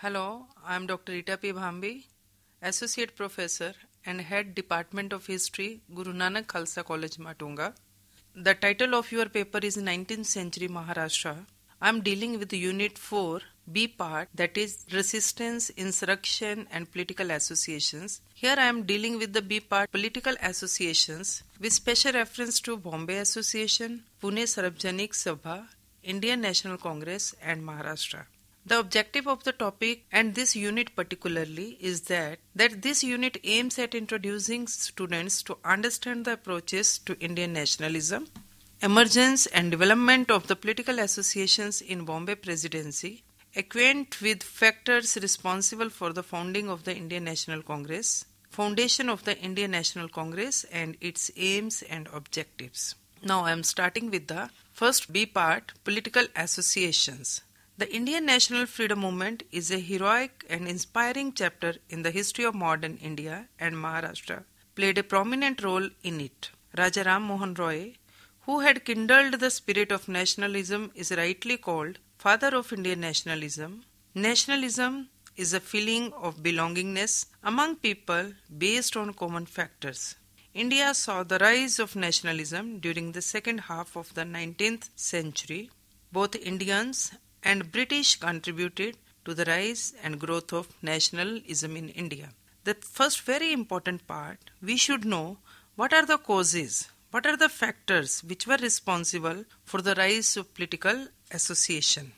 Hello, I am Dr. Rita P. Bhambi, Associate Professor and Head Department of History, Guru Nanak Khalsa College, Matunga. The title of your paper is 19th Century Maharashtra. I am dealing with Unit 4, B part, that is Resistance, Insurrection and Political Associations. Here I am dealing with the B part, Political Associations, with special reference to Bombay Association, Pune Sarvajanik Sabha, Indian National Congress and Maharashtra. The objective of the topic and this unit particularly is that this unit aims at introducing students to understand the approaches to Indian nationalism, emergence and development of the political associations in Bombay Presidency, acquaint with factors responsible for the founding of the Indian National Congress, foundation of the Indian National Congress and its aims and objectives. Now I am starting with the first B part, political associations. The Indian National Freedom Movement is a heroic and inspiring chapter in the history of modern India, and Maharashtra played a prominent role in it. Raja Ram Mohan Roy, who had kindled the spirit of nationalism, is rightly called father of Indian nationalism. Nationalism is a feeling of belongingness among people based on common factors. India saw the rise of nationalism during the second half of the 19th century. Both Indians and British contributed to the rise and growth of nationalism in India. The first very important part, we should know what are the causes, what are the factors which were responsible for the rise of political association.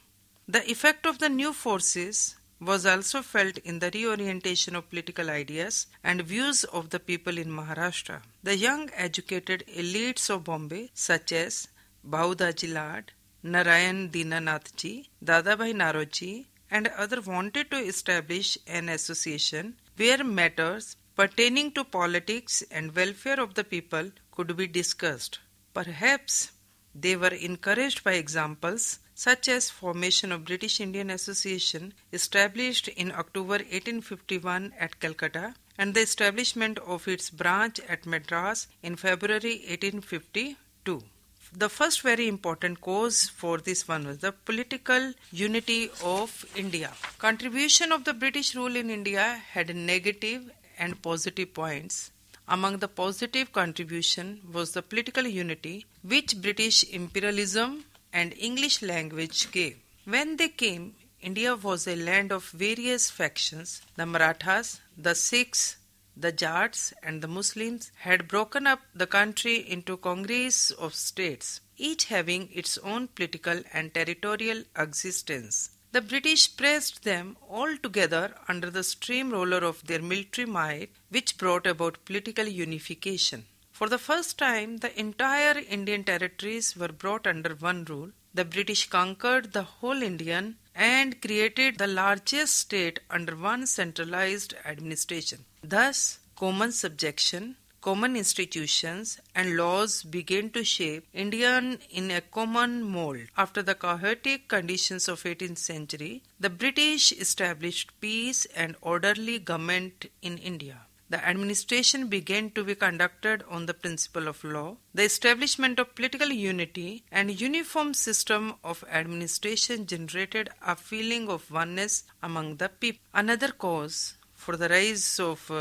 The effect of the new forces was also felt in the reorientation of political ideas and views of the people in Maharashtra. The young educated elites of Bombay, such as Baudaji Lad, Narayan Dinanathji, Dadabhai Naroji and others wanted to establish an association where matters pertaining to politics and welfare of the people could be discussed. Perhaps they were encouraged by examples such as formation of British Indian Association established in October 1851 at Calcutta and the establishment of its branch at Madras in February 1852. The first very important cause for this one was the political unity of India. Contribution of the British rule in India had negative and positive points. Among the positive contribution was the political unity which British imperialism and English language gave. When they came, India was a land of various factions. The Marathas, the Sikhs, the Jats and the Muslims had broken up the country into congress of states, each having its own political and territorial existence. The British pressed them all together under the steamroller of their military might, which brought about political unification. For the first time, the entire Indian territories were brought under one rule. The British conquered the whole Indian and created the largest state under one centralized administration. Thus, common subjection, common institutions and laws began to shape India in a common mold. After the chaotic conditions of 18th century, the British established peace and orderly government in India. The administration began to be conducted on the principle of law. The establishment of political unity and uniform system of administration generated a feeling of oneness among the people. Another cause for the rise of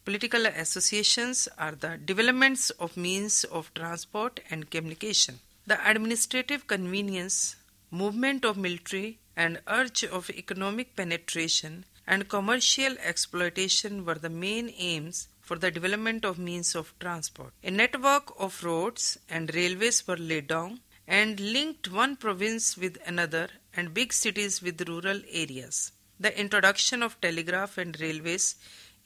political associations are the developments of means of transport and communication. The administrative convenience, movement of military and urge of economic penetration and commercial exploitation were the main aims for the development of means of transport. A network of roads and railways were laid down and linked one province with another and big cities with rural areas. The introduction of telegraph and railways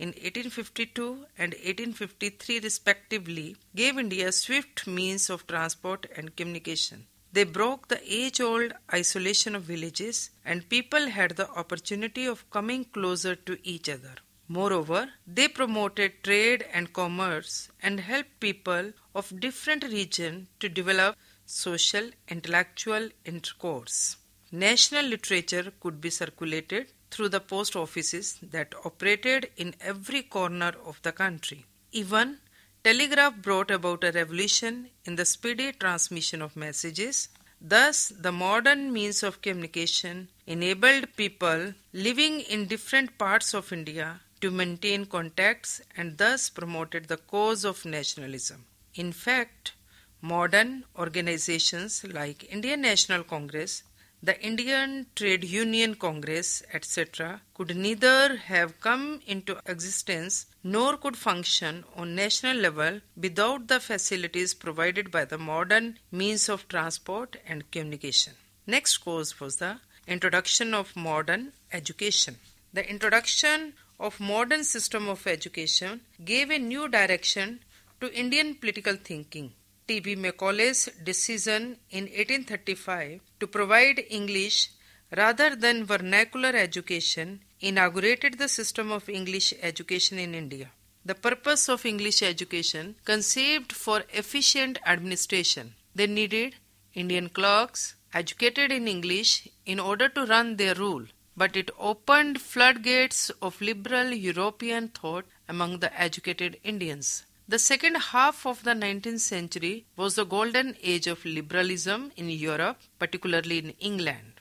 in 1852 and 1853 respectively gave India swift means of transport and communication. They broke the age-old isolation of villages and people had the opportunity of coming closer to each other. Moreover, they promoted trade and commerce and helped people of different regions to develop social, intellectual intercourse. National literature could be circulated through the post offices that operated in every corner of the country. Even telegraph brought about a revolution in the speedy transmission of messages. Thus, the modern means of communication enabled people living in different parts of India to maintain contacts and thus promoted the cause of nationalism. In fact, modern organizations like Indian National Congress, the Indian Trade Union Congress, etc., could neither have come into existence nor could function on national level without the facilities provided by the modern means of transport and communication. Next course was the introduction of modern education. The introduction of modern system of education gave a new direction to Indian political thinking. T.B. Macaulay's decision in 1835 to provide English rather than vernacular education inaugurated the system of English education in India. The purpose of English education conceived for efficient administration. They needed Indian clerks educated in English in order to run their rule, but it opened floodgates of liberal European thought among the educated Indians. The second half of the 19th century was the golden age of liberalism in Europe, particularly in England.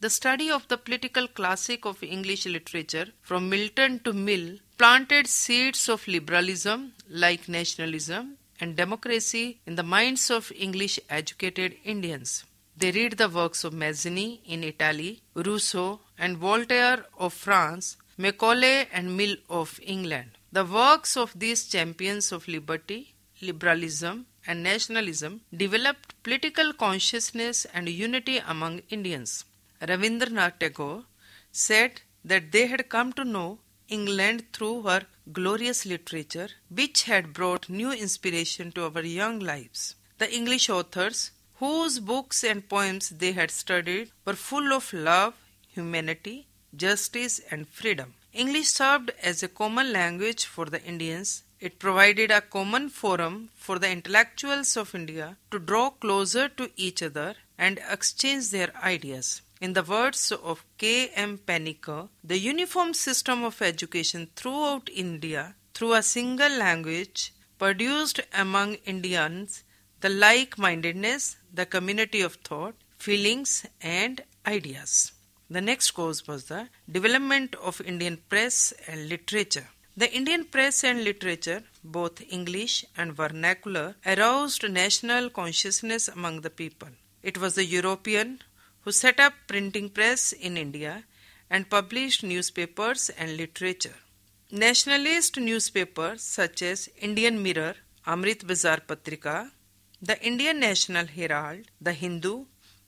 The study of the political classic of English literature from Milton to Mill planted seeds of liberalism like nationalism and democracy in the minds of English educated Indians. They read the works of Mazzini in Italy, Rousseau and Voltaire of France, Macaulay and Mill of England. The works of these champions of liberty, liberalism and nationalism developed political consciousness and unity among Indians. Rabindranath Tagore said that they had come to know England through her glorious literature, which had brought new inspiration to our young lives. The English authors, whose books and poems they had studied, were full of love, humanity, justice and freedom. English served as a common language for the Indians. It provided a common forum for the intellectuals of India to draw closer to each other and exchange their ideas. In the words of K. M. Panikkar, the uniform system of education throughout India through a single language produced among Indians the like-mindedness, the community of thought, feelings and ideas. The next course was the development of Indian press and literature. The Indian press and literature, both English and vernacular, aroused national consciousness among the people. It was the European who set up printing press in India and published newspapers and literature. Nationalist newspapers such as Indian Mirror, Amrit Bazar Patrika, the Indian National Herald, the Hindu,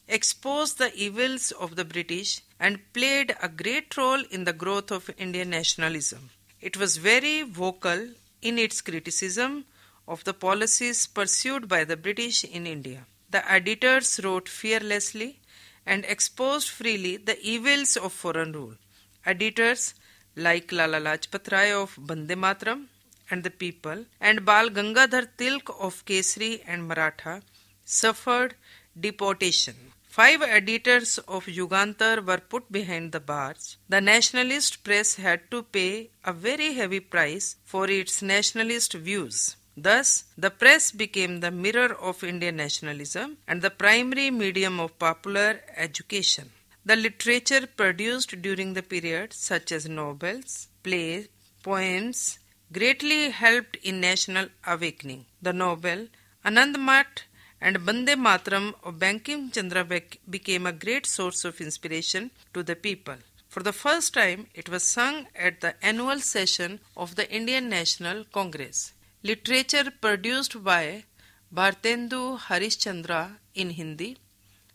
exposed the evils of the British and played a great role in the growth of Indian nationalism. It was very vocal in its criticism of the policies pursued by the British in India. The editors wrote fearlessly and exposed freely the evils of foreign rule. Editors like Lala Lajpat Rai of Bande Mataram and the People and Bal Gangadhar Tilak of Kesari and Maratha suffered deportation. 5 editors of Yugantar were put behind the bars. The nationalist press had to pay a very heavy price for its nationalist views. Thus, the press became the mirror of Indian nationalism and the primary medium of popular education. The literature produced during the period, such as novels, plays, poems, greatly helped in national awakening. The novel Anand Math and Bande Mataram of Bankim Chandra became a great source of inspiration to the people. For the first time, it was sung at the annual session of the Indian National Congress. Literature produced by Bhartendu Harishchandra in Hindi,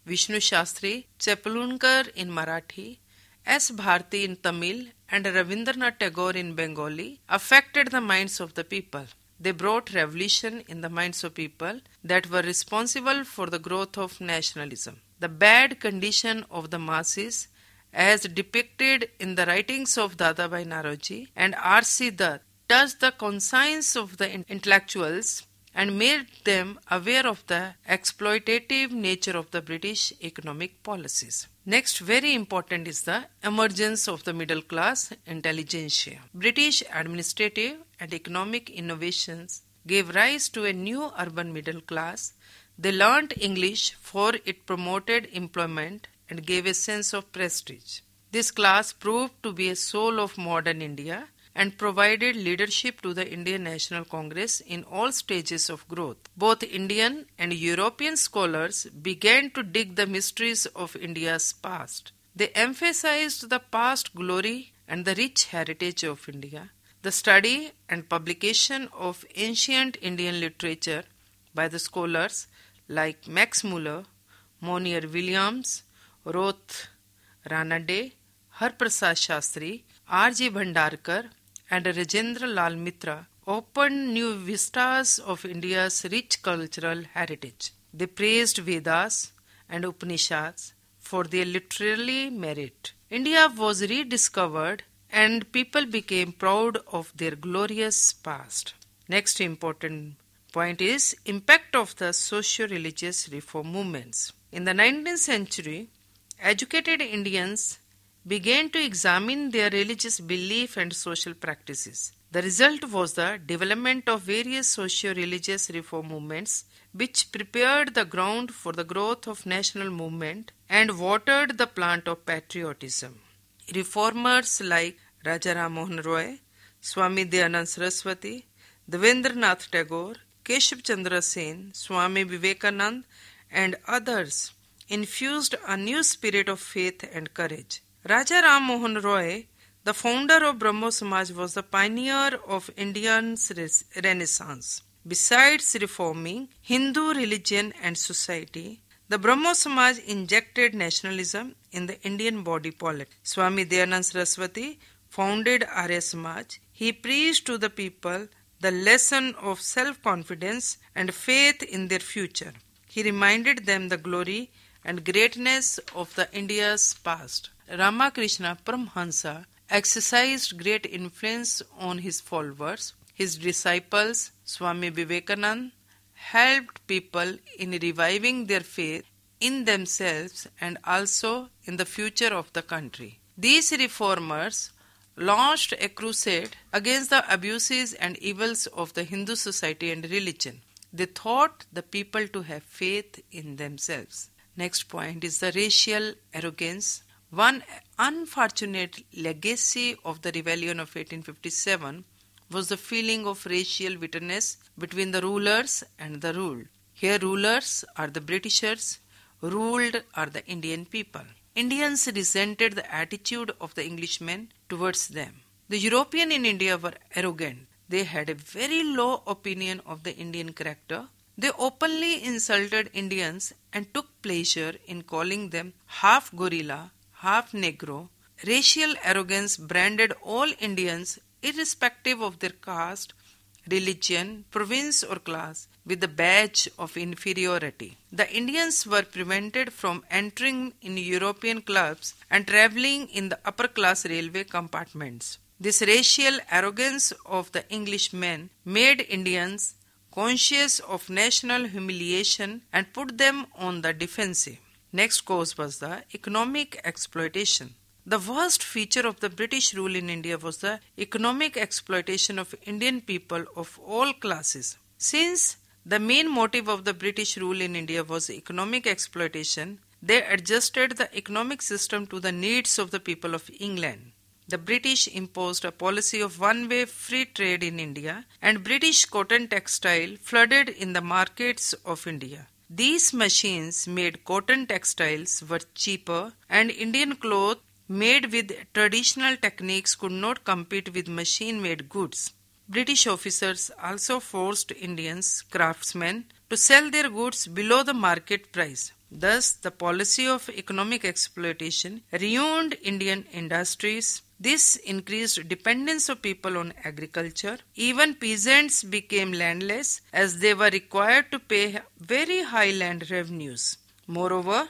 Vishnu Shastri Cheplunkar in Marathi, S. Bharti in Tamil and Rabindranath Tagore in Bengali affected the minds of the people. They brought revolution in the minds of people that were responsible for the growth of nationalism. The bad condition of the masses, as depicted in the writings of Dadabhai Naoroji and R.C. Dutt, touched the conscience of the intellectuals and made them aware of the exploitative nature of the British economic policies. Next, very important is the emergence of the middle class intelligentsia. British administrative and economic innovations gave rise to a new urban middle class They learnt English for it promoted employment and gave a sense of prestige. This class proved to be a soul of modern India and provided leadership to the Indian National Congress in all stages of growth. Both Indian and European scholars began to dig the mysteries of India's past. They emphasized the past glory and the rich heritage of India. The study and publication of ancient Indian literature by the scholars like Max Muller, Monier Williams, Roth Ranade, Harprasad Shastri, R.G. Bhandarkar, and Rajendra Lal Mitra opened new vistas of India's rich cultural heritage. They praised Vedas and Upanishads for their literary merit. India was rediscovered and people became proud of their glorious past. Next important point is impact of the socio-religious reform movements. In the 19th century, educated Indians began to examine their religious belief and social practices. The result was the development of various socio-religious reform movements which prepared the ground for the growth of national movement and watered the plant of patriotism. Reformers like Raja Ram Mohan Roy, Swami Dayanand Saraswati, Devendranath Tagore, Keshav Chandra Sen, Swami Vivekanand and others infused a new spirit of faith and courage. Raja Ram Mohan Roy, the founder of Brahmo Samaj, was the pioneer of India's Renaissance. Besides reforming Hindu religion and society, the Brahmo Samaj injected nationalism in the Indian body politic. Swami Dayanand Saraswati founded Arya Samaj. He preached to the people the lesson of self-confidence and faith in their future. He reminded them the glory and greatness of the India's past. Ramakrishna Paramhansa exercised great influence on his followers. His disciples, Swami Vivekananda, helped people in reviving their faith in themselves and also in the future of the country. These reformers launched a crusade against the abuses and evils of the Hindu society and religion. They taught the people to have faith in themselves. Next point is the racial arrogance. One unfortunate legacy of the rebellion of 1857 was the feeling of racial bitterness between the rulers and the ruled. Here rulers are the Britishers, ruled are the Indian people. Indians resented the attitude of the Englishmen towards them. The Europeans in India were arrogant. They had a very low opinion of the Indian character. They openly insulted Indians and took pleasure in calling them half gorilla, half Negro. Racial arrogance branded all Indians, irrespective of their caste, religion, province or class, with the badge of inferiority. The Indians were prevented from entering in European clubs and travelling in the upper class railway compartments. This racial arrogance of the Englishmen made Indians conscious of national humiliation and put them on the defensive. Next cause was the economic exploitation. The worst feature of the British rule in India was the economic exploitation of Indian people of all classes. Since the main motive of the British rule in India was economic exploitation, they adjusted the economic system to the needs of the people of England. The British imposed a policy of one-way free trade in India, and British cotton textile flooded in the markets of India. These machines made cotton textiles were cheaper, and Indian cloth made with traditional techniques could not compete with machine-made goods. British officers also forced Indians craftsmen to sell their goods below the market price. Thus, the policy of economic exploitation ruined Indian industries. This increased dependence of people on agriculture. Even peasants became landless as they were required to pay very high land revenues. Moreover,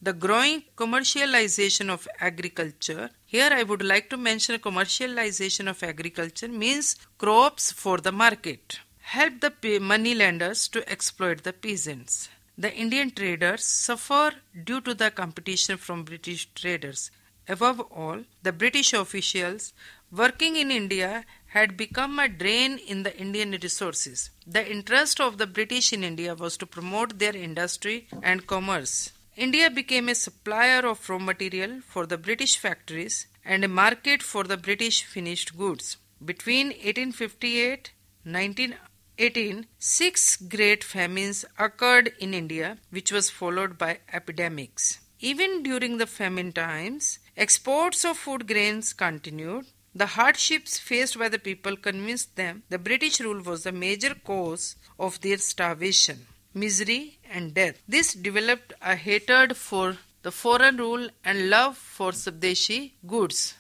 the growing commercialization of agriculture. Here I would like to mention commercialization of agriculture means crops for the market. Helped the moneylenders to exploit the peasants. The Indian traders suffer due to the competition from British traders. Above all, the British officials working in India had become a drain in the Indian resources. The interest of the British in India was to promote their industry and commerce. India became a supplier of raw material for the British factories and a market for the British finished goods. Between 1858 and 1918, 6 great famines occurred in India, which was followed by epidemics. Even during the famine times, exports of food grains continued. The hardships faced by the people convinced them the British rule was the major cause of their starvation, misery, and death. This developed a hatred for the foreign rule and love for Swadeshi goods.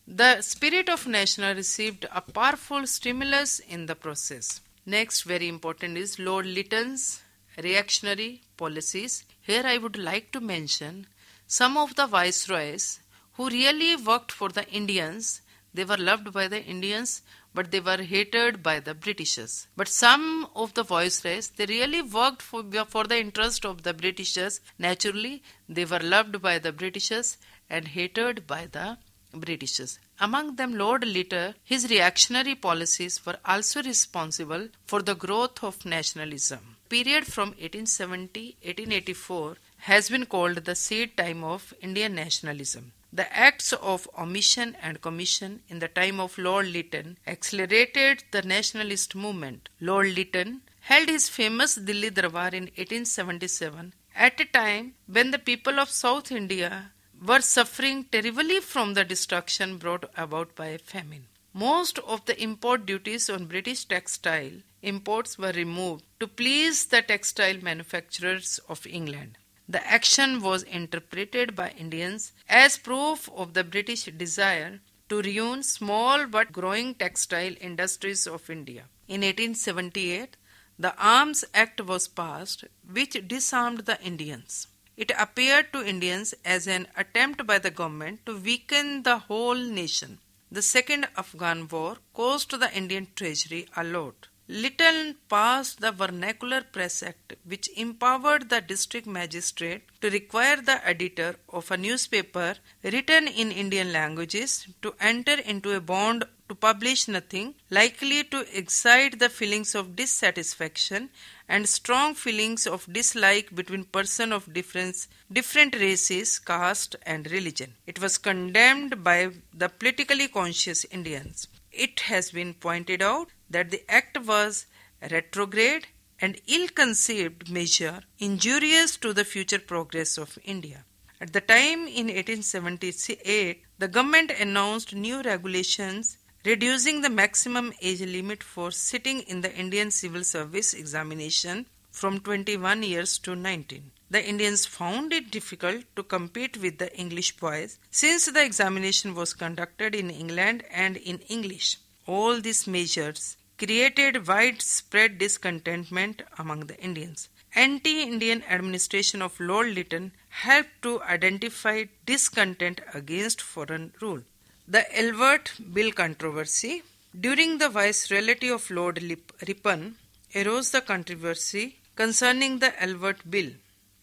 The spirit of national received a powerful stimulus in the process. Next, very important, is Lord Lytton's reactionary policies. Here I would like to mention some of the viceroys who really worked for the Indians. They were loved by the Indians, but they were hated by the Britishers. But some of the viceroys, they really worked for the interest of the Britishers. Naturally, they were loved by the Britishers and hated by the Britishers. Among them, Lord Lytton, his reactionary policies were also responsible for the growth of nationalism. The period from 1870-1884 has been called the seed time of Indian nationalism. The acts of omission and commission in the time of Lord Lytton accelerated the nationalist movement. Lord Lytton held his famous Delhi Darbar in 1877 at a time when the people of South India were suffering terribly from the destruction brought about by famine. Most of the import duties on British textile imports were removed to please the textile manufacturers of England. The action was interpreted by Indians as proof of the British desire to ruin small but growing textile industries of India. In 1878, the Arms Act was passed, which disarmed the Indians. It appeared to Indians as an attempt by the government to weaken the whole nation. The Second Afghan War cost the Indian treasury a lot. Lytton passed the Vernacular Press Act, which empowered the district magistrate to require the editor of a newspaper written in Indian languages to enter into a bond to publish nothing likely to excite the feelings of dissatisfaction and strong feelings of dislike between persons of different races, caste, and religion. It was condemned by the politically conscious Indians. It has been pointed out that the act was retrograde and ill-conceived measure injurious to the future progress of India. At the time in 1878, the government announced new regulations reducing the maximum age limit for sitting in the Indian Civil Service examination from 21 years to 19. The Indians found it difficult to compete with the English boys since the examination was conducted in England and in English. All these measures created widespread discontentment among the Indians. Anti-Indian administration of Lord Lytton helped to identify discontent against foreign rule. The Elbert Bill controversy. During the viceroyalty of Lord Ripon arose the controversy concerning the Elbert Bill.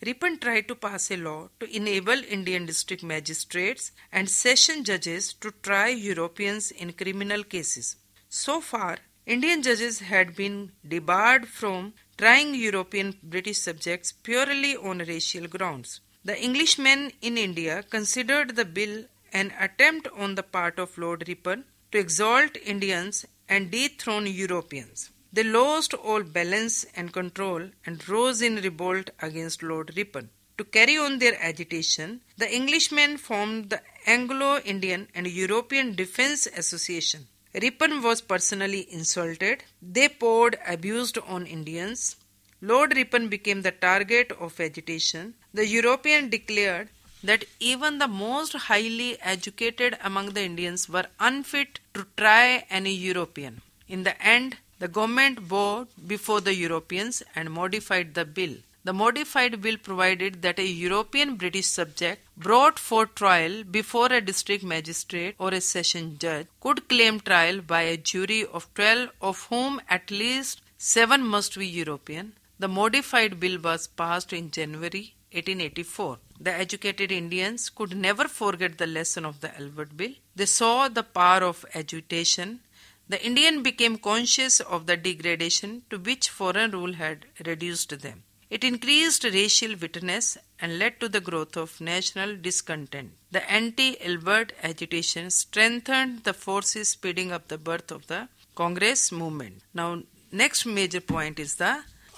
Ripon tried to pass a law to enable Indian district magistrates and session judges to try Europeans in criminal cases. So far, Indian judges had been debarred from trying European British subjects purely on racial grounds. The Englishmen in India considered the bill an attempt on the part of Lord Ripon to exalt Indians and dethrone Europeans. They lost all balance and control and rose in revolt against Lord Ripon. To carry on their agitation, the Englishmen formed the Anglo-Indian and European Defence Association. Ripon was personally insulted. They poured abuse on Indians. Lord Ripon became the target of agitation. The Europeans declared that even the most highly educated among the Indians were unfit to try any European. In the end, the government bowed before the Europeans and modified the bill. The modified bill provided that a European British subject brought for trial before a district magistrate or a session judge could claim trial by a jury of 12, of whom at least 7 must be European. The modified bill was passed in January 1884. The educated Indians could never forget the lesson of the Elbert Bill. They saw the power of agitation. The Indian became conscious of the degradation to which foreign rule had reduced them. It increased racial bitterness and led to the growth of national discontent. The anti-Albert agitation strengthened the forces speeding up the birth of the Congress movement. Now, next major point is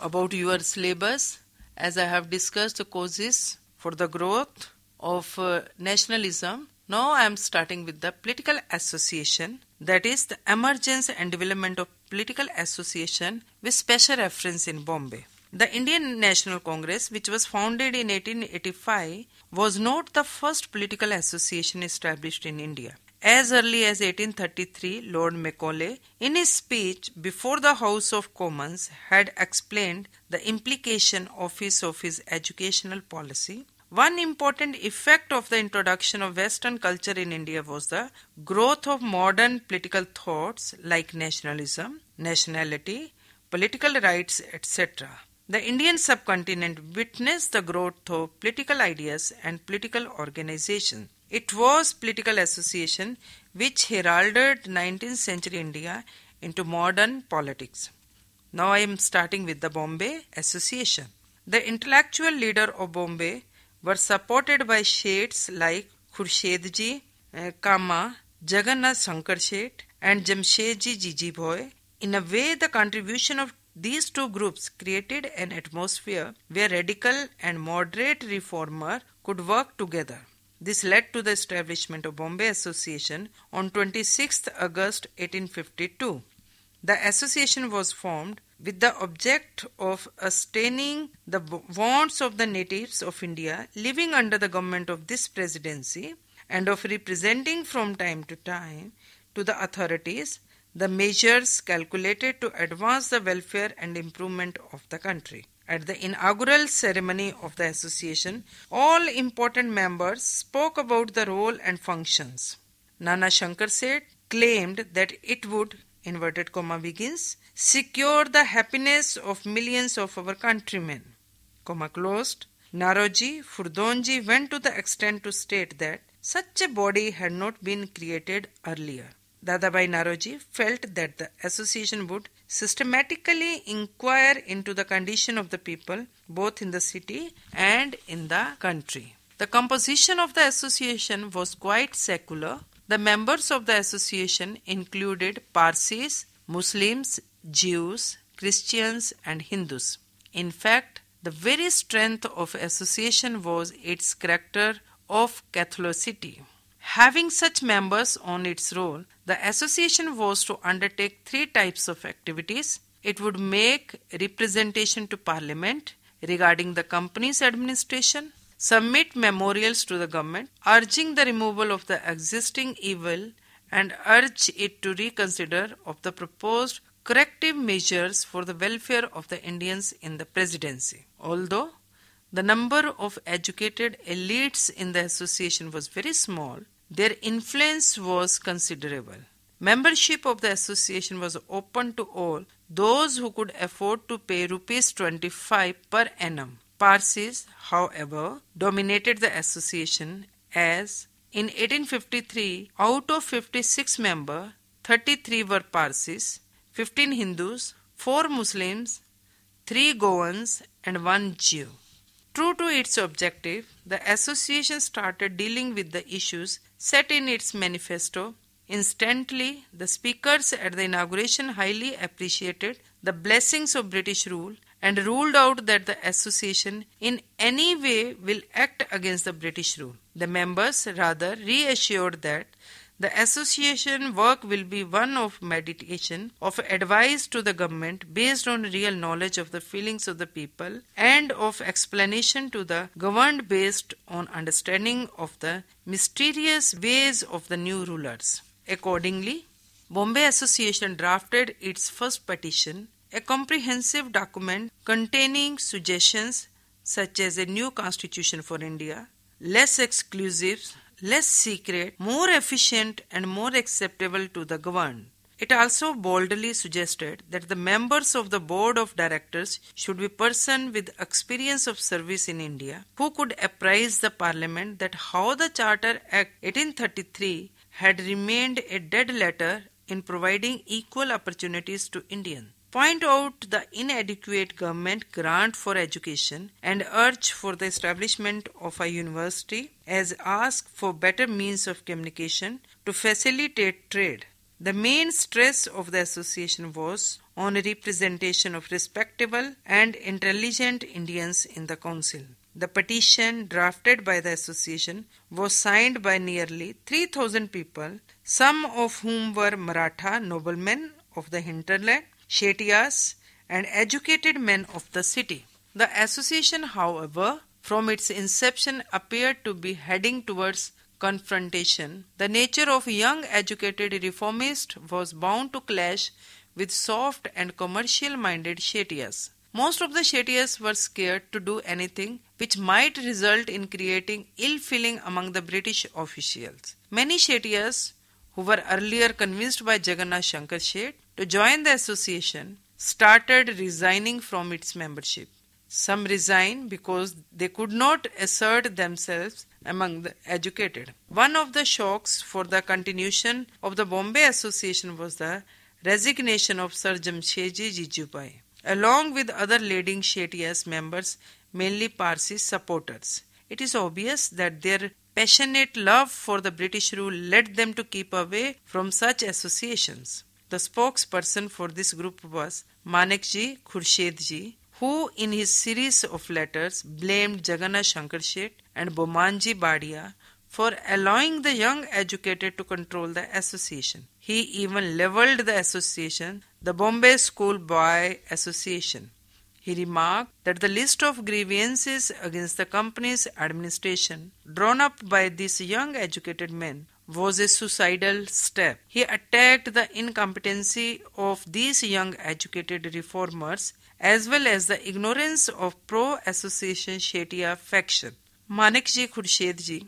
about your syllabus. As I have discussed the causes for the growth of nationalism, now I am starting with the political association, that is the emergence and development of political association with special reference in Bombay. The Indian National Congress, which was founded in 1885, was not the first political association established in India. As early as 1833, Lord Macaulay, in his speech before the House of Commons, had explained the implication of his educational policy. One important effect of the introduction of Western culture in India was the growth of modern political thoughts like nationalism, nationality, political rights, etc. The Indian subcontinent witnessed the growth of political ideas and political organization. It was political association which heralded 19th century India into modern politics. Now I am starting with the Bombay Association. The intellectual leader of Bombay were supported by shades like Khurshedji Kama, Jagannath Shankar Sheth and Jamshedji Jijibhoy. In a way, the contribution of these two groups created an atmosphere where radical and moderate reformer could work together. This led to the establishment of Bombay Association on 26th August 1852. The association was formed with the object of sustaining the wants of the natives of India living under the government of this presidency and of representing from time to time to the authorities the measures calculated to advance the welfare and improvement of the country. At the inaugural ceremony of the association, all important members spoke about the role and functions. Nana Shankar Seth claimed that it would, inverted comma begins, secure the happiness of millions of our countrymen, comma closed. Naroji Furdonji went to the extent to state that such a body had not been created earlier. Dadabhai Naroji felt that the association would systematically inquire into the condition of the people both in the city and in the country. The composition of the association was quite secular. The members of the association included Parsis, Muslims, Jews, Christians and Hindus. In fact, the very strength of association was its character of Catholicity. Having such members on its roll, the association was to undertake three types of activities. It would make representation to Parliament regarding the company's administration, submit memorials to the government, urging the removal of the existing evil and urge it to reconsider of the proposed corrective measures for the welfare of the Indians in the presidency. Although the number of educated elites in the association was very small, their influence was considerable. Membership of the association was open to all those who could afford to pay rupees 25 per annum. Parsis, however, dominated the association as in 1853, out of 56 members, 33 were Parsis, 15 Hindus, 4 Muslims, 3 Goans and 1 Jew. True to its objective, the association started dealing with the issues set in its manifesto. Instantly, the speakers at the inauguration highly appreciated the blessings of British rule and ruled out that the association in any way will act against the British rule. The members rather reassured that the association work will be one of meditation, of advice to the government based on real knowledge of the feelings of the people and of explanation to the governed based on understanding of the mysterious ways of the new rulers. Accordingly, Bombay Association drafted its first petition, a comprehensive document containing suggestions such as a new constitution for India, less exclusive, less secret, more efficient and more acceptable to the governed. It also boldly suggested that the members of the board of directors should be persons with experience of service in India who could apprise the parliament that how the Charter Act 1833 had remained a dead letter in providing equal opportunities to Indians. Point out the inadequate government grant for education and urge for the establishment of a university, as ask for better means of communication to facilitate trade. The main stress of the association was on representation of respectable and intelligent Indians in the council. The petition drafted by the association was signed by nearly 3,000 people, some of whom were Maratha noblemen of the hinterland, Shetiyas, and educated men of the city. The association, however, from its inception appeared to be heading towards confrontation. The nature of young educated reformists was bound to clash with soft and commercial-minded Shetiyas. Most of the Shetiyas were scared to do anything which might result in creating ill feeling among the British officials. Many Shetiyas, who were earlier convinced by Jagannath Shankar Shet to join the association, started resigning from its membership. Some resigned because they could not assert themselves among the educated. One of the shocks for the continuation of the Bombay Association was the resignation of Sir Jamshedji Jijubai, along with other leading Shetiyas members, mainly Parsi supporters. It is obvious that their passionate love for the British rule led them to keep away from such associations. The spokesperson for this group was Manekji Khurshedji, who in his series of letters blamed Jagannath Shankar Shet and Bomanji Badia for allowing the young educated to control the association. He even levelled the association, the Bombay School Boy Association. He remarked that the list of grievances against the company's administration drawn up by these young educated men was a suicidal step. He attacked the incompetency of these young educated reformers as well as the ignorance of pro-association Shetiya faction. Manekji Khurshedji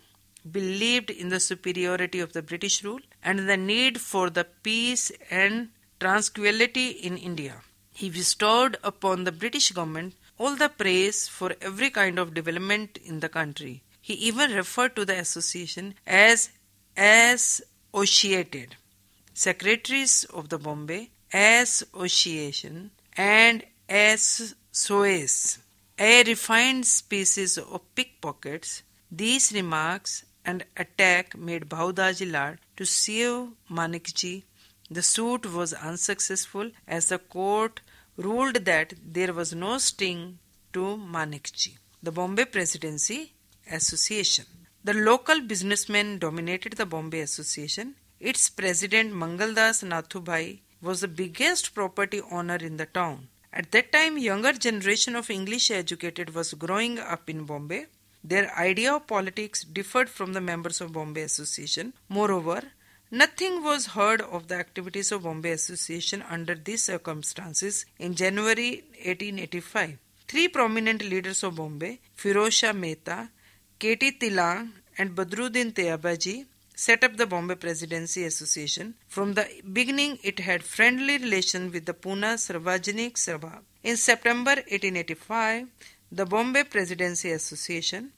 believed in the superiority of the British rule and the need for the peace and tranquility in India. He bestowed upon the British government all the praise for every kind of development in the country. He even referred to the association as associated. Secretaries of the Bombay Association and SOS, a refined species of pickpockets. These remarks and attack made Bahudaji Lad to sue Manekji. The suit was unsuccessful as the court ruled that there was no sting to Manekji. The Bombay Presidency Association. The local businessmen dominated the Bombay Association. Its president Mangaldas Nathubai was the biggest property owner in the town. At that time, younger generation of English educated was growing up in Bombay. Their idea of politics differed from the members of Bombay Association. Moreover, nothing was heard of the activities of Bombay Association under these circumstances in January 1885. Three prominent leaders of Bombay, Firoz Shah Mehta, K.T. Tilang and Badruddin Tayabaji, set up the Bombay Presidency Association. From the beginning, it had friendly relations with the Pune Sarvajanik Sabha. In September 1885, the Bombay Presidency Association,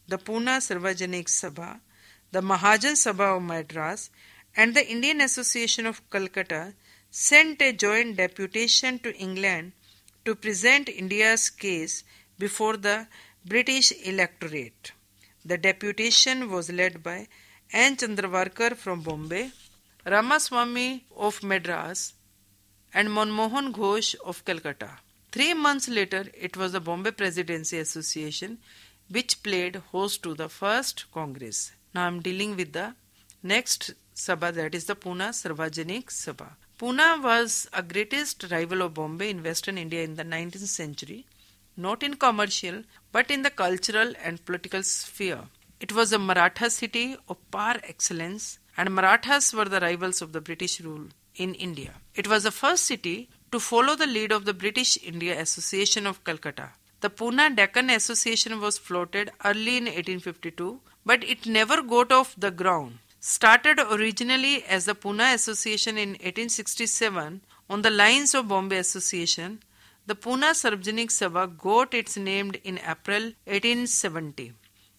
the Pune Sarvajanik Sabha, the Mahajan Sabha of Madras, and the Indian Association of Calcutta sent a joint deputation to England to present India's case before the British electorate. The deputation was led by N. Chandravarkar from Bombay, Ramaswamy of Madras, and Manmohan Ghosh of Calcutta. 3 months later, it was the Bombay Presidency Association which played host to the first Congress. Now I am dealing with the next Sabha, that is the Pune Sarvajanik Sabha. Pune was a greatest rival of Bombay in Western India in the 19th century, not in commercial but in the cultural and political sphere. It was a Maratha city of par excellence, and Marathas were the rivals of the British rule in India. It was the first city to follow the lead of the British India Association of Calcutta. The Pune Deccan Association was floated early in 1852, but it never got off the ground. Started originally as the Pune Association in 1867 on the lines of Bombay Association, the Pune Sarvajanik Sabha got its name in April 1870.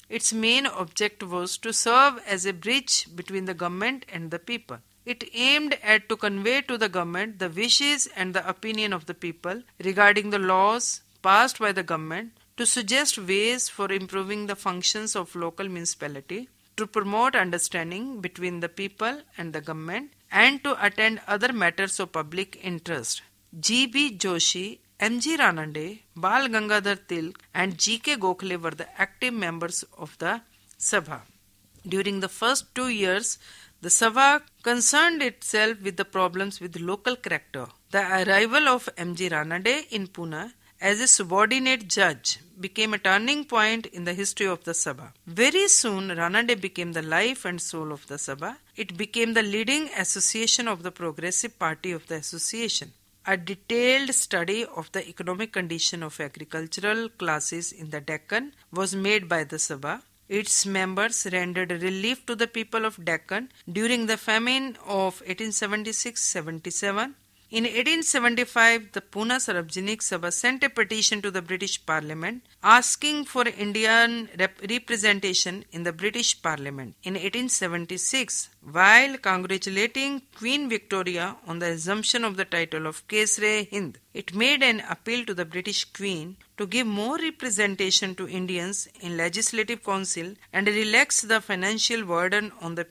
Its main object was to serve as a bridge between the government and the people. It aimed at to convey to the government the wishes and the opinion of the people regarding the laws passed by the government, to suggest ways for improving the functions of local municipality, to promote understanding between the people and the government, and to attend other matters of public interest. G.B. Joshi, M.G. Ranade, Bal Gangadhar Tilak and G.K. Gokhale were the active members of the Sabha. During the first 2 years, the Sabha concerned itself with the problems with local character. The arrival of M.G. Ranade in Pune as a subordinate judge became a turning point in the history of the Sabha. Very soon, Ranade became the life and soul of the Sabha. It became the leading association of the Progressive Party of the association. A detailed study of the economic condition of agricultural classes in the Deccan was made by the Sabha. Its members rendered relief to the people of Deccan during the famine of 1876-77. In 1875, the Pune Sarvajanik Sabha sent a petition to the British Parliament asking for Indian representation in the British Parliament. In 1876, while congratulating Queen Victoria on the assumption of the title of Kesre-Hind, it made an appeal to the British Queen to give more representation to Indians in Legislative Council and relax the financial burden on the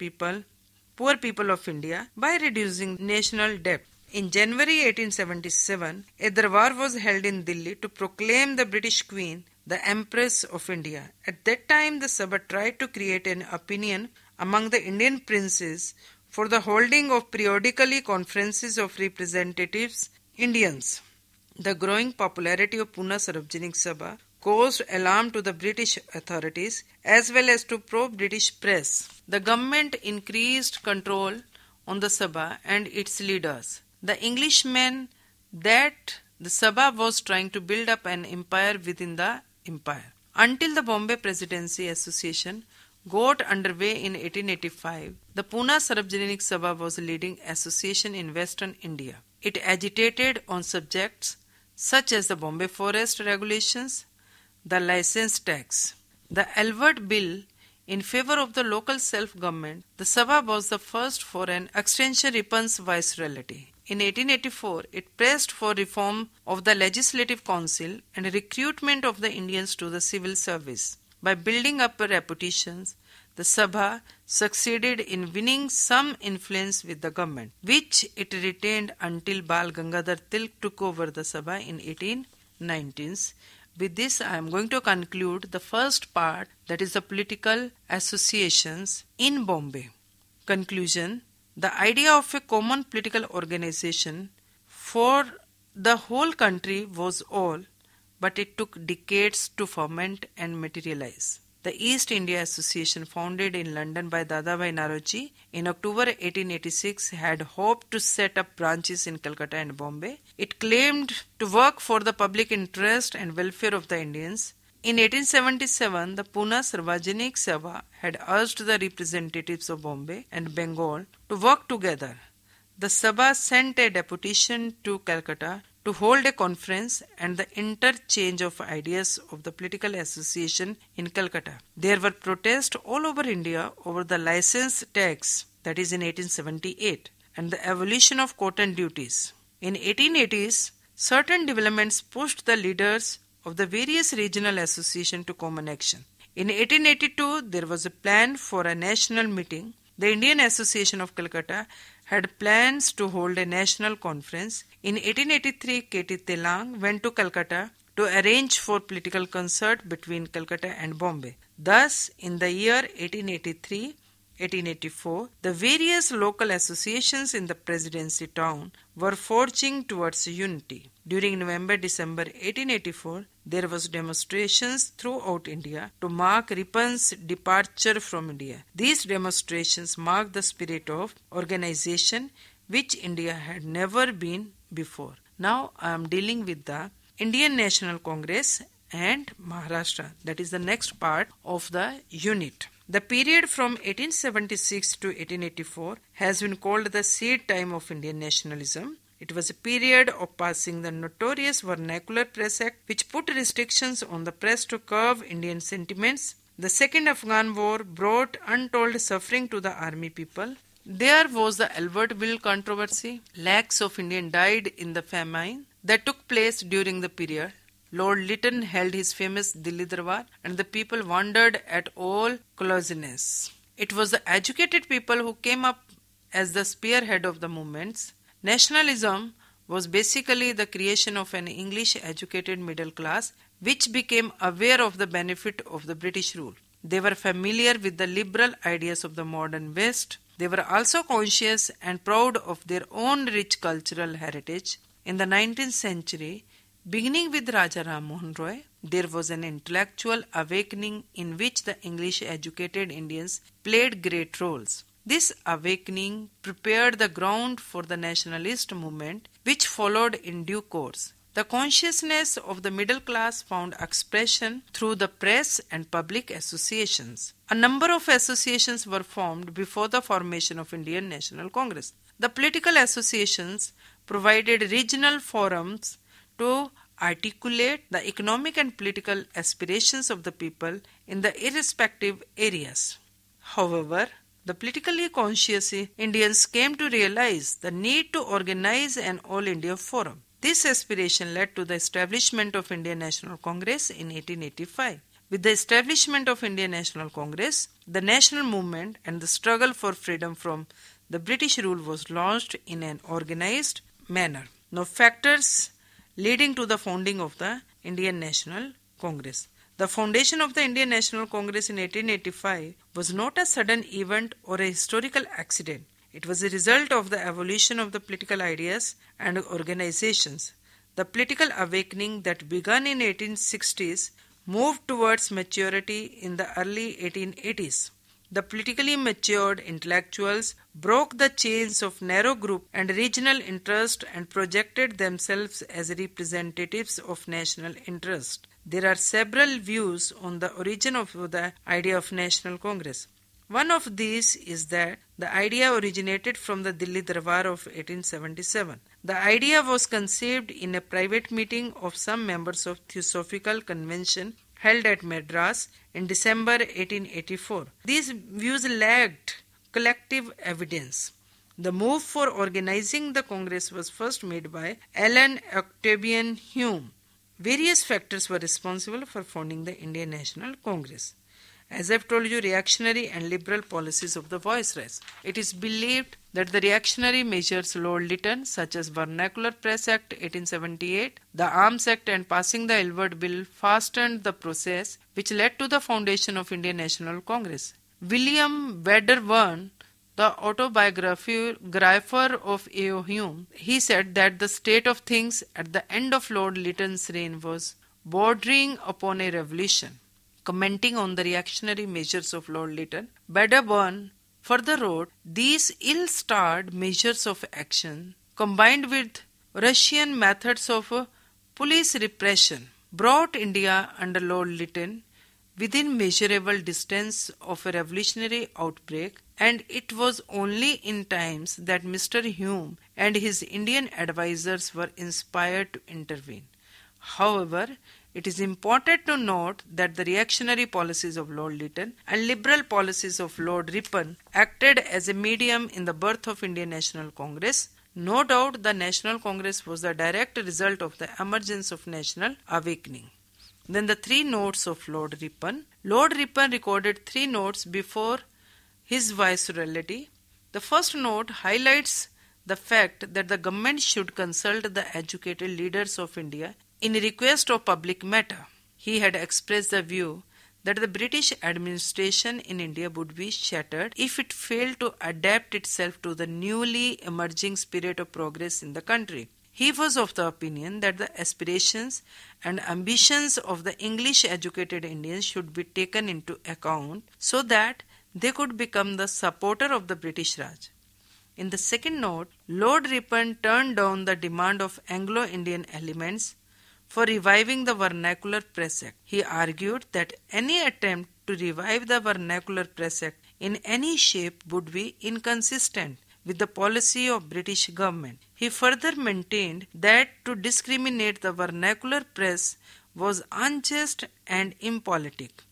poor people of India by reducing national debt. In January 1877, a darbar was held in Delhi to proclaim the British Queen the Empress of India. At that time, the Sabha tried to create an opinion among the Indian princes for the holding of periodically conferences of representatives Indians. The growing popularity of Pune Sarvajanik Sabha caused alarm to the British authorities as well as to pro-British press. The government increased control on the Sabha and its leaders. The Englishmen that the Sabha was trying to build up an empire within the empire. Until the Bombay Presidency Association got underway in 1885, the Pune Sarvajanik Sabha was a leading association in Western India. It agitated on subjects such as the Bombay Forest Regulations, the license tax, the Elwood Bill in favor of the local self-government. The Sabha was the first for an extension Ripon's viceroyalty. In 1884, it pressed for reform of the Legislative Council and recruitment of the Indians to the civil service. By building up reputations, the Sabha succeeded in winning some influence with the government, which it retained until Bal Gangadhar Tilak took over the Sabha in 1890s. With this, I am going to conclude the first part, that is the political associations in Bombay. Conclusion. The idea of a common political organization for the whole country was old, but it took decades to ferment and materialize. The East India Association, founded in London by Dadabhai Naoroji in October 1886, had hoped to set up branches in Calcutta and Bombay. It claimed to work for the public interest and welfare of the Indians. In 1877, the Pune Sarvajanik Sabha had urged the representatives of Bombay and Bengal to work together. The Sabha sent a deputation to Calcutta to hold a conference and the interchange of ideas of the political association in Calcutta. There were protests all over India over the license tax, that is in 1878, and the abolition of cotton duties. In 1880s, certain developments pushed the leaders of the various regional associations to common action. In 1882, there was a plan for a national meeting. The Indian Association of Calcutta had plans to hold a national conference. In 1883, K.T. Telang went to Calcutta to arrange for political concert between Calcutta and Bombay. Thus, in the year 1883-1884, the various local associations in the presidency town were forging towards unity. During November-December 1884, there was demonstrations throughout India to mark Ripon's departure from India. These demonstrations marked the spirit of organization which India had never been before. Now I am dealing with the Indian National Congress and Maharashtra. That is the next part of the unit. The period from 1876 to 1884 has been called the seed time of Indian nationalism. It was a period of passing the notorious Vernacular Press Act, which put restrictions on the press to curb Indian sentiments. The Second Afghan War brought untold suffering to the army people. There was the Albertville controversy. Lakhs of Indians died in the famine that took place during the period. Lord Lytton held his famous Dilli Darbar and the people wondered at all closeness. It was the educated people who came up as the spearhead of the movements. Nationalism was basically the creation of an English educated middle class which became aware of the benefit of the British rule. They were familiar with the liberal ideas of the modern West. They were also conscious and proud of their own rich cultural heritage. In the 19th century, beginning with Raja Ram Mohan Roy, there was an intellectual awakening in which the English educated Indians played great roles. This awakening prepared the ground for the nationalist movement which followed in due course. The consciousness of the middle class found expression through the press and public associations. A number of associations were formed before the formation of Indian National Congress. The political associations provided regional forums to articulate the economic and political aspirations of the people in the irrespective areas. However, the politically conscious Indians came to realize the need to organize an All India Forum. This aspiration led to the establishment of Indian National Congress in 1885. With the establishment of Indian National Congress, the national movement and the struggle for freedom from the British rule was launched in an organized manner. Now, factors leading to the founding of the Indian National Congress. The foundation of the Indian National Congress in 1885 was not a sudden event or a historical accident. It was a result of the evolution of the political ideas and organizations. The political awakening that began in 1860s moved towards maturity in the early 1880s. The politically matured intellectuals broke the chains of narrow group and regional interest and projected themselves as representatives of national interest. There are several views on the origin of the idea of National Congress. One of these is that the idea originated from the Dilli Darbar of 1877. The idea was conceived in a private meeting of some members of Theosophical Convention held at Madras in December 1884. These views lacked collective evidence. The move for organizing the Congress was first made by Alan Octavian Hume. Various factors were responsible for founding the Indian National Congress. As I've told you, reactionary and liberal policies of the Viceroys. It is believed that the reactionary measures Lord Lytton, such as Vernacular Press Act 1878, the Arms Act and passing the Aylward Bill, fastened the process which led to the foundation of Indian National Congress. William Wedderburn, the autobiographer of A.O. Hume, he said that the state of things at the end of Lord Lytton's reign was bordering upon a revolution. Commenting on the reactionary measures of Lord Lytton, Wedderburn further wrote, these ill-starred measures of action, combined with Russian methods of police repression, brought India under Lord Lytton within measurable distance of a revolutionary outbreak, and it was only in times that Mr. Hume and his Indian advisers were inspired to intervene. However, it is important to note that the reactionary policies of Lord Lytton and liberal policies of Lord Ripon acted as a medium in the birth of Indian National Congress. No doubt the National Congress was the direct result of the emergence of national awakening. Then the three notes of Lord Ripon. Lord Ripon recorded three notes before his viceroyalty. The first note highlights the fact that the government should consult the educated leaders of India in request of public matter. He had expressed the view that the British administration in India would be shattered if it failed to adapt itself to the newly emerging spirit of progress in the country. He was of the opinion that the aspirations and ambitions of the English educated Indians should be taken into account so that they could become the supporter of the British Raj. In the second note, Lord Ripon turned down the demand of Anglo-Indian elements for reviving the Vernacular Press Act. He argued that any attempt to revive the Vernacular Press Act in any shape would be inconsistent with the policy of British government. He further maintained that to discriminate the vernacular press was unjust and impolitic.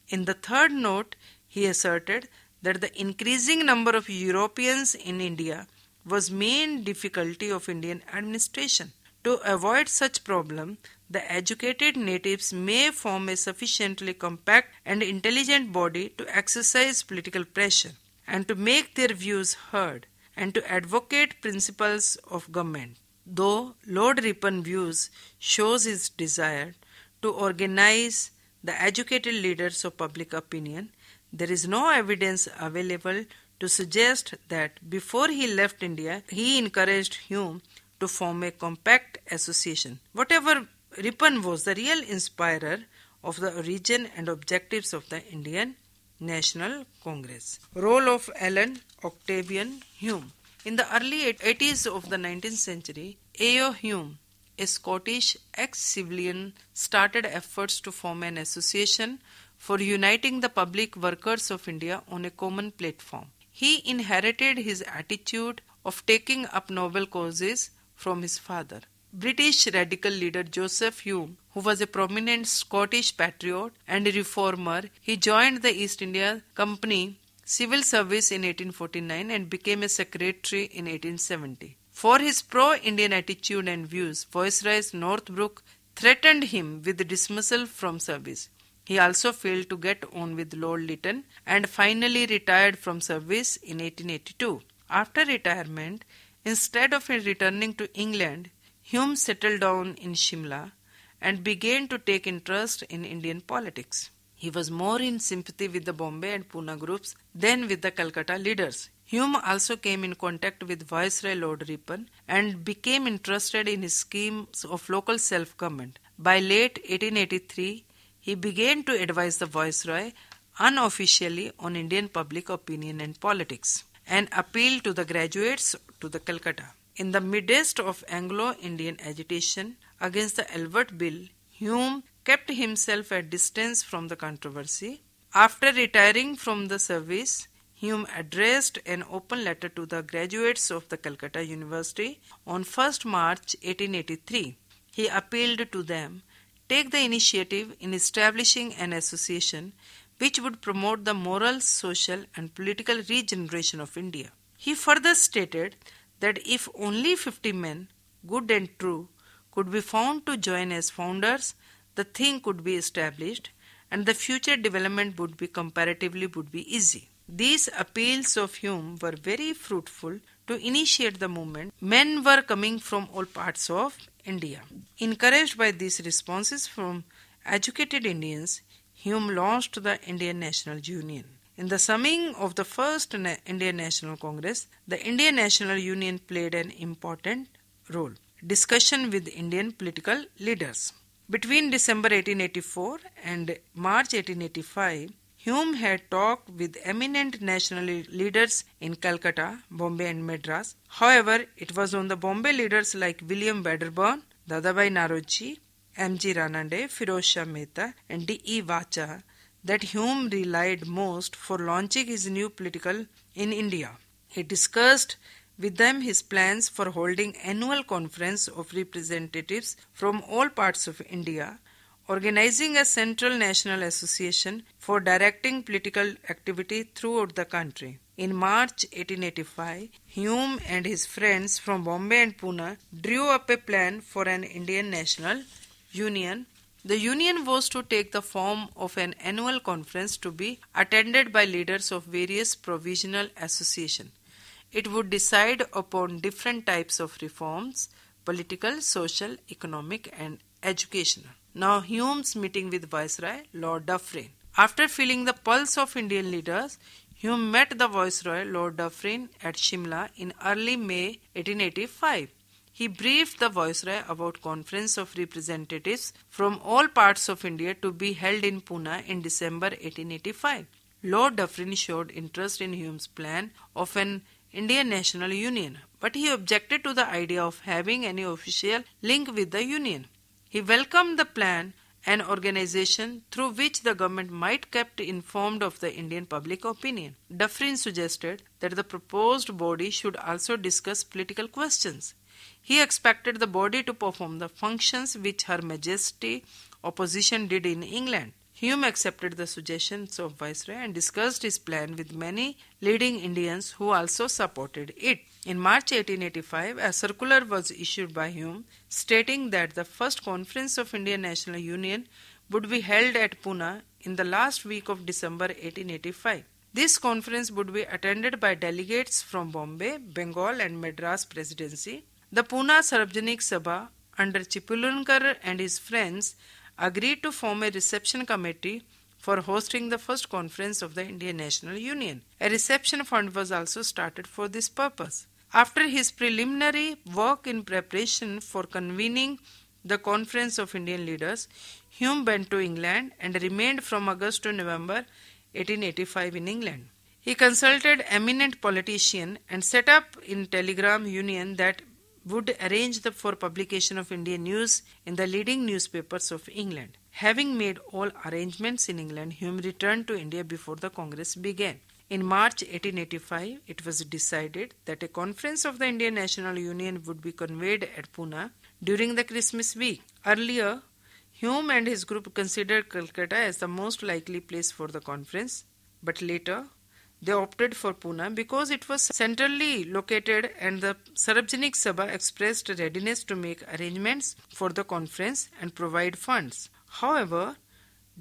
In the third note, he asserted that the increasing number of Europeans in India was main difficulty of Indian administration. To avoid such problem, the educated natives may form a sufficiently compact and intelligent body to exercise political pressure and to make their views heard and to advocate principles of government. Though Lord Ripon views shows his desire to organize the educated leaders of public opinion, there is no evidence available to suggest that before he left India, he encouraged Hume to form a compact association. Whatever, Ripon was the real inspirer of the origin and objectives of the Indian National Congress. Role of Allan Octavian Hume. In the early 80s of the 19th century, A.O. Hume, a Scottish ex-civilian, started efforts to form an association for uniting the public workers of India on a common platform. He inherited his attitude of taking up noble causes from his father. British radical leader Joseph Hume, who was a prominent Scottish patriot and a reformer, he joined the East India Company civil service in 1849 and became a secretary in 1870. For his pro-Indian attitude and views, Viceroy Northbrook threatened him with dismissal from service. He also failed to get on with Lord Lytton and finally retired from service in 1882. After retirement, instead of returning to England, Hume settled down in Shimla and began to take interest in Indian politics. He was more in sympathy with the Bombay and Pune groups than with the Calcutta leaders. Hume also came in contact with Viceroy Lord Ripon and became interested in his schemes of local self-government. By late 1883, he began to advise the Viceroy unofficially on Indian public opinion and politics and appealed to the graduates to the Calcutta. In the midst of Anglo-Indian agitation against the Albert Bill, Hume kept himself at distance from the controversy. After retiring from the service, Hume addressed an open letter to the graduates of the Calcutta University on 1st March 1883. He appealed to them, take the initiative in establishing an association which would promote the moral, social and political regeneration of India. He further stated that if only 50 men, good and true, could be found to join as founders, the thing could be established and the future development would be easy. These appeals of Hume were very fruitful to initiate the movement. Men were coming from all parts of India. Encouraged by these responses from educated Indians, Hume launched the Indian National Union. In the summing of the first Indian National Congress, the Indian National Union played an important role. Discussion with Indian political leaders. Between December 1884 and March 1885, Hume had talked with eminent national leaders in Calcutta, Bombay and Madras. However, it was on the Bombay leaders like William Wedderburn, Dadabhai Naroji, M.G. Ranade, Firoz Shah Mehta and D.E. Vacha that Hume relied most for launching his new political in India. He discussed with them his plans for holding annual conference of representatives from all parts of India, organizing a central national association for directing political activity throughout the country. In March 1885, Hume and his friends from Bombay and Pune drew up a plan for an Indian National Union. The union was to take the form of an annual conference to be attended by leaders of various provisional associations. It would decide upon different types of reforms, political, social, economic and educational. Now Hume's meeting with Viceroy Lord Dufferin. After feeling the pulse of Indian leaders, Hume met the Viceroy Lord Dufferin at Shimla in early May 1885. He briefed the Viceroy about conference of representatives from all parts of India to be held in Pune in December 1885. Lord Dufferin showed interest in Hume's plan of an Indian National Union, but he objected to the idea of having any official link with the Union. He welcomed the plan, an organization through which the government might kept informed of the Indian public opinion. Dufferin suggested that the proposed body should also discuss political questions. He expected the body to perform the functions which Her Majesty opposition did in England. Hume accepted the suggestions of Viceroy and discussed his plan with many leading Indians who also supported it. In March 1885, a circular was issued by Hume stating that the first conference of Indian National Union would be held at Pune in the last week of December 1885. This conference would be attended by delegates from Bombay, Bengal and Madras Presidency. The Pune Sarvajanik Sabha under Chipulunkar and his friends agreed to form a reception committee for hosting the first conference of the Indian National Union. A reception fund was also started for this purpose. After his preliminary work in preparation for convening the Conference of Indian Leaders, Hume went to England and remained from August to November 1885 in England. He consulted eminent politicians and set up in Telegram Union that would arrange for publication of Indian news in the leading newspapers of England. Having made all arrangements in England, Hume returned to India before the Congress began. In March 1885, it was decided that a conference of the Indian National Union would be convened at Pune during the Christmas week. Earlier, Hume and his group considered Calcutta as the most likely place for the conference, but later they opted for Pune because it was centrally located and the Sarvajanik Sabha expressed readiness to make arrangements for the conference and provide funds. However,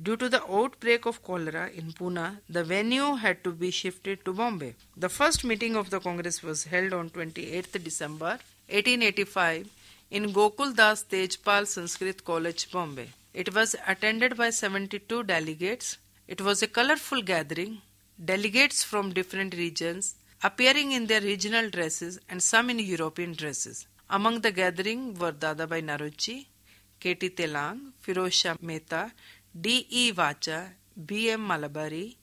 due to the outbreak of cholera in Pune, the venue had to be shifted to Bombay. The first meeting of the Congress was held on 28th December 1885 in Gokul Das Tejpal Sanskrit College, Bombay. It was attended by 72 delegates. It was a colorful gathering. Delegates from different regions appearing in their regional dresses and some in European dresses. Among the gathering were Dadabhai Naroji, K.T. Telang, Firoz Shah Mehta, D.E. Vacha, B.M. Malabari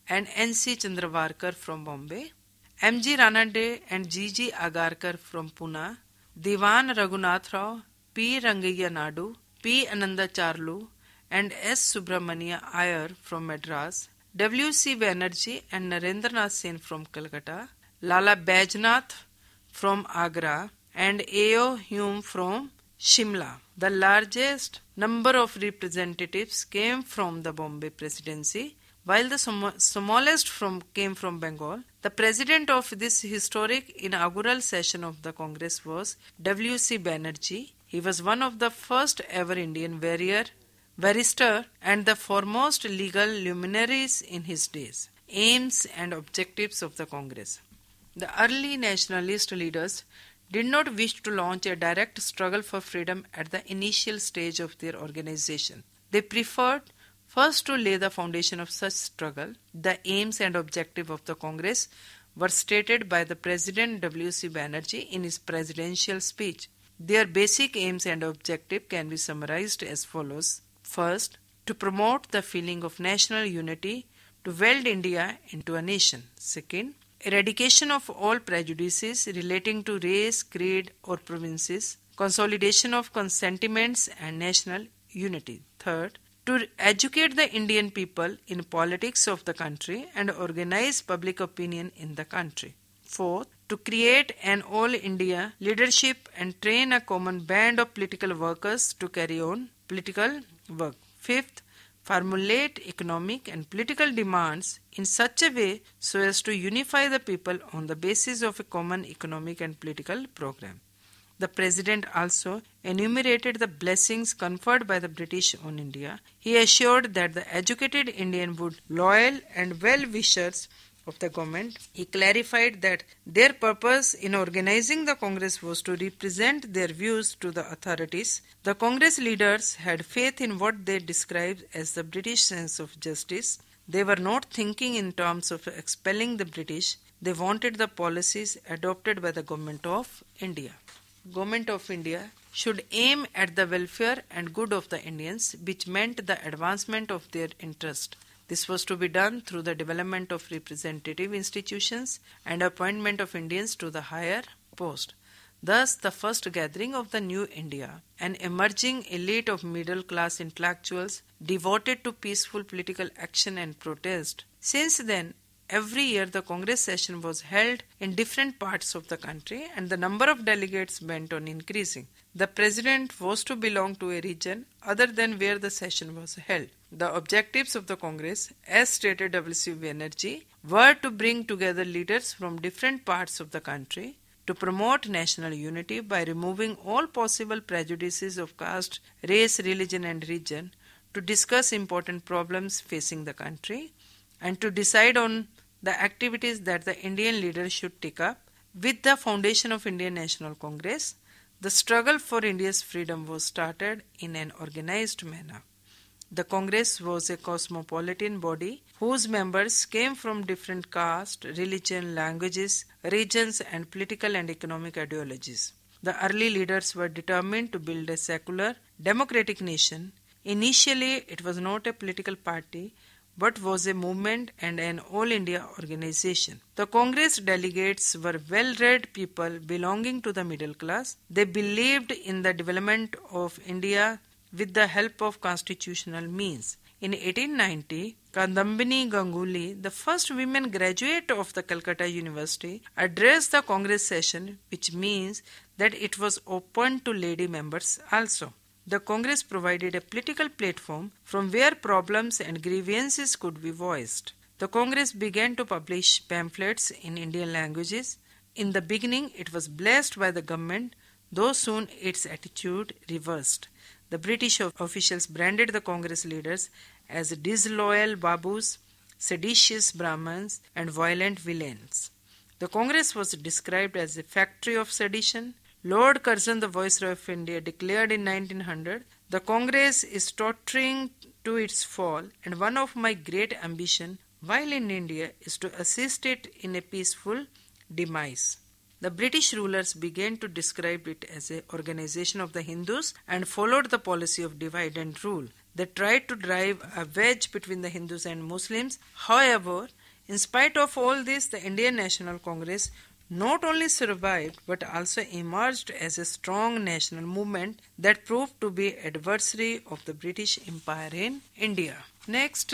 and N.C. Chandravarkar from Bombay, M.G. Ranade and G.G. Agarkar from Pune, Diwan Raghunath Rao, P. Rangayya Nadu, P. Ananda Charlu and S. Subramania Iyer from Madras, W.C. Banerjee and Narendranath Sen from Calcutta, Lala Bajnath from Agra and A.O. Hume from Shimla. The largest number of representatives came from the Bombay Presidency, while the smallest came from Bengal. The president of this historic inaugural session of the Congress was W.C. Banerjee. He was one of the first ever Indian barrister and the foremost legal luminaries in his days. Aims and objectives of the Congress. The early nationalist leaders did not wish to launch a direct struggle for freedom at the initial stage of their organization. They preferred first to lay the foundation of such struggle. The aims and objectives of the Congress were stated by the President W.C. Banerjee in his presidential speech. Their basic aims and objectives can be summarized as follows. First, to promote the feeling of national unity, to weld India into a nation. Second, eradication of all prejudices relating to race, creed or provinces, consolidation of sentiments and national unity. Third, to educate the Indian people in politics of the country and organize public opinion in the country. Fourth, to create an all-India leadership and train a common band of political workers to carry on political work. Fifth, formulate economic and political demands in such a way so as to unify the people on the basis of a common economic and political program. The President also enumerated the blessings conferred by the British on India. He assured that the educated Indian would be loyal and well-wishers of the government. He clarified that their purpose in organizing the Congress was to represent their views to the authorities. The Congress leaders had faith in what they described as the British sense of justice. They were not thinking in terms of expelling the British. They wanted the policies adopted by the Government of India. Government of India should aim at the welfare and good of the Indians, which meant the advancement of their interest. This was to be done through the development of representative institutions and appointment of Indians to the higher post. Thus, the first gathering of the new India, an emerging elite of middle-class intellectuals devoted to peaceful political action and protest. Since then, Every year the Congress session was held in different parts of the country and the number of delegates went on increasing. The president was to belong to a region other than where the session was held. The objectives of the Congress, as stated W.C. Banerjee, were to bring together leaders from different parts of the country to promote national unity by removing all possible prejudices of caste, race, religion and region, to discuss important problems facing the country, and to decide on the activities that the Indian leaders should take up. With the foundation of Indian National Congress, the struggle for India's freedom was started in an organized manner. The Congress was a cosmopolitan body whose members came from different caste, religion, languages, regions and political and economic ideologies. The early leaders were determined to build a secular, democratic nation. Initially, it was not a political party, but was a movement and an all-India organization. The Congress delegates were well-read people belonging to the middle class. They believed in the development of India with the help of constitutional means. In 1890, Kadambini Ganguly, the first women graduate of the Calcutta University, addressed the Congress session, which means that it was open to lady members also. The Congress provided a political platform from where problems and grievances could be voiced. The Congress began to publish pamphlets in Indian languages. In the beginning, it was blessed by the government, though soon its attitude reversed. The British officials branded the Congress leaders as disloyal Babus, seditious Brahmins, and violent villains. The Congress was described as a factory of sedition. Lord Curzon, the Viceroy of India, declared in 1900, "The Congress is tottering to its fall, and one of my great ambitions while in India is to assist it in a peaceful demise." The British rulers began to describe it as an organization of the Hindus and followed the policy of divide and rule. They tried to drive a wedge between the Hindus and Muslims. However, in spite of all this, the Indian National Congress not only survived but also emerged as a strong national movement that proved to be adversary of the British Empire in India. Next,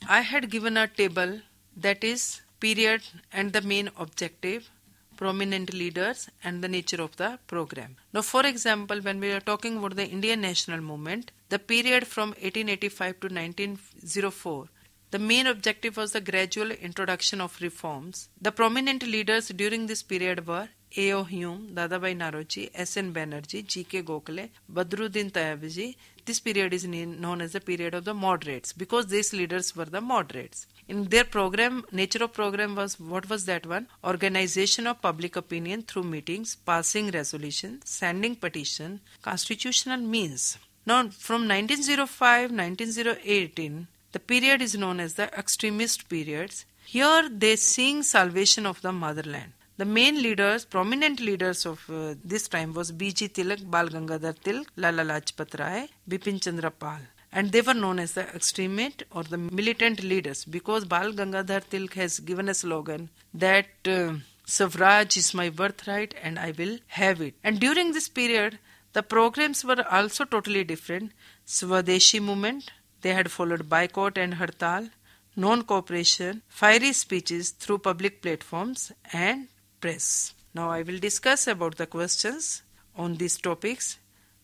I had given a table that is period and the main objective, prominent leaders and the nature of the program. Now, for example, when we are talking about the Indian national movement, the period from 1885 to 1904, the main objective was the gradual introduction of reforms. The prominent leaders during this period were A.O. Hume, Dadabhai Naroji, S.N. Banerjee, G.K. Gokhale, Badruddin Tayabji. This period is known as the period of the moderates because these leaders were the moderates. In their program, nature of program was, what was that one? Organization of public opinion through meetings, passing resolution, sending petition, constitutional means. Now, from 1905-1918, the period is known as the extremist periods. Here they sing salvation of the motherland. The main leaders, prominent leaders of this time was B.G. Tilak, Bal Gangadhar Tilak, Lala Lajpat Rai, Bipin Chandra Pal. And they were known as the extremist or the militant leaders because Bal Gangadhar Tilak has given a slogan that Swaraj is my birthright and I will have it. And during this period, the programs were also totally different. Swadeshi movement, they had followed boycott and hartal, non-cooperation, fiery speeches through public platforms and press. Now I will discuss about the questions on these topics.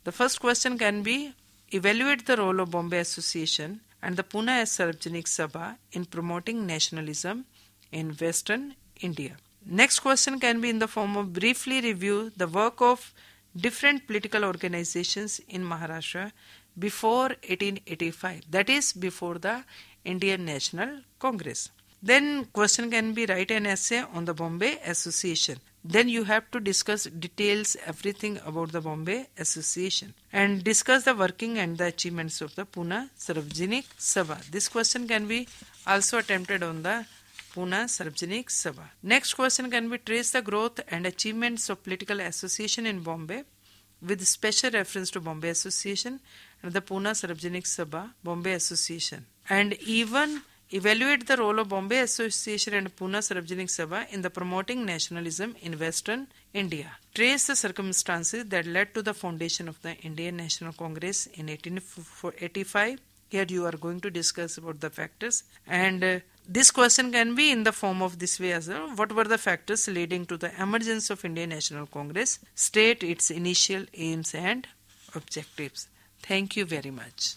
The first question can be, evaluate the role of Bombay Association and the Pune Sarvajanik Sabha in promoting nationalism in Western India. Next question can be in the form of briefly review the work of different political organizations in Maharashtra before 1885, that is before the Indian National Congress. Then question can be write an essay on the Bombay Association. Then you have to discuss details, everything about the Bombay Association and discuss the working and the achievements of the Pune Sarvajanik Sabha. This question can be also attempted on the Pune Sarvajanik Sabha. Next question can be trace the growth and achievements of political association in Bombay with special reference to Bombay Association and the Pune Sarvajanik Sabha, Bombay Association. And even evaluate the role of Bombay Association and Pune Sarvajanik Sabha in the promoting nationalism in Western India. Trace the circumstances that led to the foundation of the Indian National Congress in 1885. Here you are going to discuss about the factors and This question can be in the form of this way as well. What were the factors leading to the emergence of Indian National Congress? State its initial aims and objectives. Thank you very much.